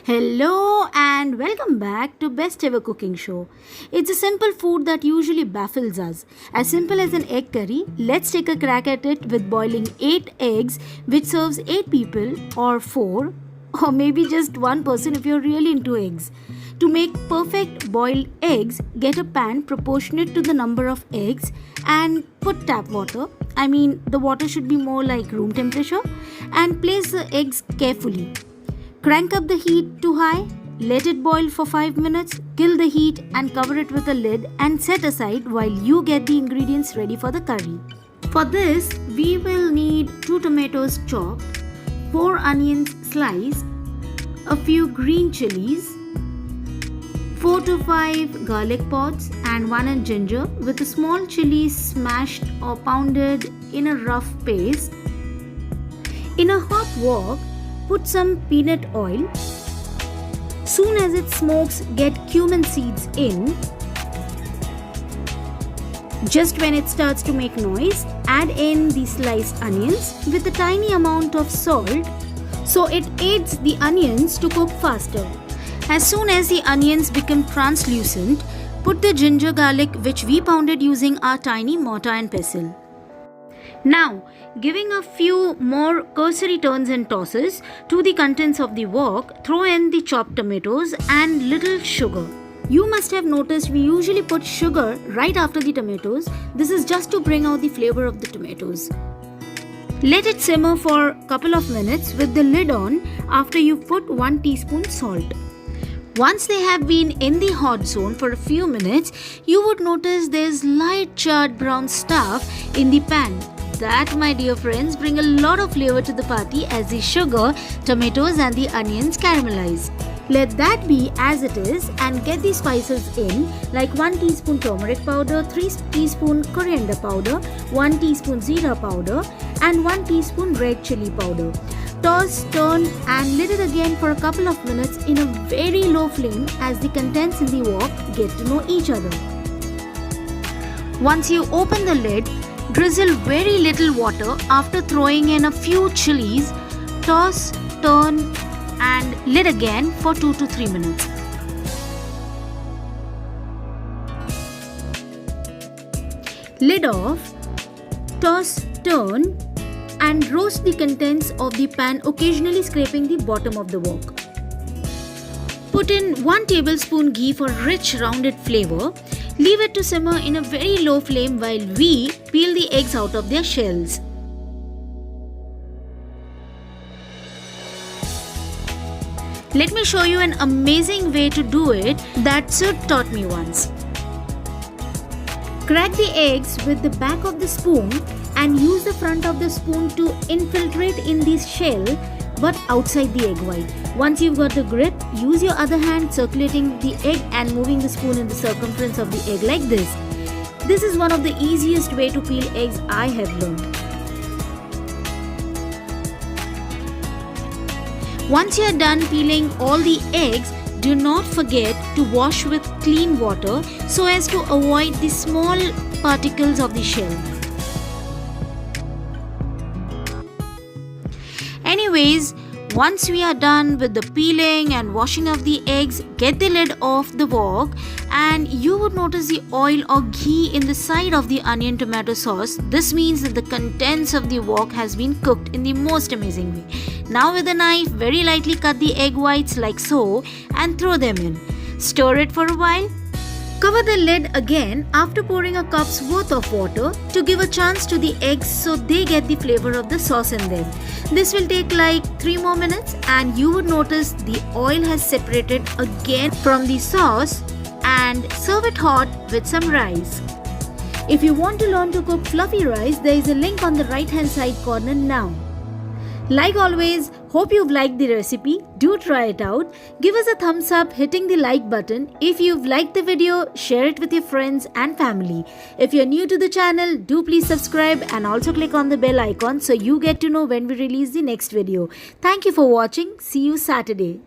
Hello and welcome back to Best Ever Cooking Show. It's a simple food that usually baffles us. As simple as an egg curry, let's take a crack at it with boiling 8 eggs, which serves 8 people or 4, or maybe just one person if you're really into eggs. To make perfect boiled eggs, get a pan proportionate to the number of eggs and put tap water. The water should be more like room temperature, and place the eggs carefully. Crank up the heat to high, let it boil for 5 minutes, kill the heat and cover it with a lid and set aside while you get the ingredients ready for the curry. For this, we will need 2 tomatoes chopped, 4 onions sliced, a few green chilies, 4 to 5 garlic pods and 1 inch ginger with a small chili smashed or pounded in a rough paste. In a hot wok, put some peanut oil. Soon as it smokes, get cumin seeds in. Just when it starts to make noise, add in the sliced onions with a tiny amount of salt so it aids the onions to cook faster. As soon as the onions become translucent, put the ginger garlic which we pounded using our tiny mortar and pestle. Now, giving a few more cursory turns and tosses to the contents of the wok, throw in the chopped tomatoes and little sugar. You must have noticed we usually put sugar right after the tomatoes. This is just to bring out the flavor of the tomatoes. Let it simmer for a couple of minutes with the lid on after you put 1 teaspoon salt. Once they have been in the hot zone for a few minutes, you would notice there's light charred brown stuff in the pan. That, my dear friends, bring a lot of flavor to the party as the sugar, tomatoes and the onions caramelize. Let that be as it is and get the spices in like 1 teaspoon turmeric powder, 3 teaspoon coriander powder, 1 teaspoon zira powder and 1 teaspoon red chili powder. Toss, turn and lid it again for a couple of minutes in a very low flame as the contents in the wok get to know each other. Once you open the lid, drizzle very little water after throwing in a few chilies. Toss, turn and lid again for 2 to 3 minutes. Lid off, toss, turn and roast the contents of the pan, occasionally scraping the bottom of the wok. Put in 1 tablespoon ghee for rich rounded flavor. Leave it to simmer in a very low flame while we peel the eggs out of their shells. Let me show you an amazing way to do it that Sud taught me once. Crack the eggs with the back of the spoon and use the front of the spoon to infiltrate in the shell but outside the egg white. Once you've got the grip, use your other hand circulating the egg and moving the spoon in the circumference of the egg like this. This is one of the easiest way to peel eggs I have learned. Once you are done peeling all the eggs, do not forget to wash with clean water so as to avoid the small particles of the shell. Anyways, once we are done with the peeling and washing of the eggs, get the lid off the wok and you would notice the oil or ghee in the side of the onion tomato sauce. This means that the contents of the wok has been cooked in the most amazing way. Now with a knife, very lightly cut the egg whites like so and throw them in. Stir it for a while. Cover the lid again after pouring a cup's worth of water to give a chance to the eggs so they get the flavor of the sauce in them. This will take like 3 more minutes and you would notice the oil has separated again from the sauce, and serve it hot with some rice. If you want to learn to cook fluffy rice, there is a link on the right hand side corner now. Like always, hope you've liked the recipe. Do try it out. Give us a thumbs up hitting the like button. If you've liked the video, share it with your friends and family. If you're new to the channel, do please subscribe and also click on the bell icon so you get to know when we release the next video. Thank you for watching. See you Saturday.